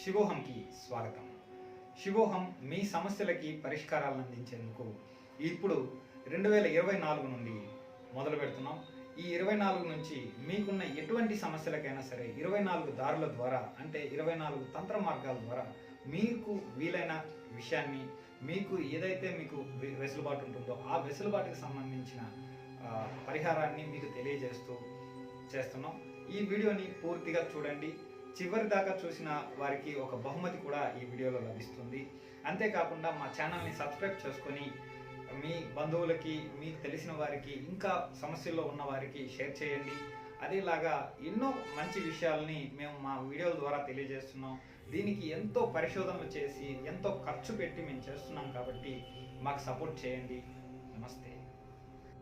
శివోహంకి స్వాగతం. శివోహం మీ సమస్యలకి పరిష్కారాలను అందించేందుకు ఇప్పుడు 2024 నుండి మొదలు పెడుతున్నాం. ఈ 24 నుంచి మీకున్న ఎటువంటి సమస్యలకైనా సరే 24 దారుల ద్వారా, అంటే 24 తంత్ర మార్గాల ద్వారా మీకు వీలైన విషయాన్ని, మీకు ఏదైతే మీకు వెసులుబాటు ఉంటుందో ఆ వెసులుబాటుకి సంబంధించిన పరిహారాన్ని మీకు తెలియజేస్తూ చేస్తున్నాం. ఈ వీడియోని పూర్తిగా చూడండి. చివరి దాకా చూసిన వారికి ఒక బహుమతి కూడా ఈ వీడియోలో లభిస్తుంది. అంతేకాకుండా మా ఛానల్ని సబ్స్క్రైబ్ చేసుకొని మీ బంధువులకి, మీకు తెలిసిన వారికి, ఇంకా సమస్యల్లో ఉన్న వారికి షేర్ చేయండి. అదేలాగా ఎన్నో మంచి విషయాల్ని మేము మా వీడియోల ద్వారా తెలియజేస్తున్నాం. దీనికి ఎంతో పరిశోధనలు చేసి ఎంతో ఖర్చు పెట్టి మేము చేస్తున్నాం కాబట్టి మాకు సపోర్ట్ చేయండి. నమస్తే.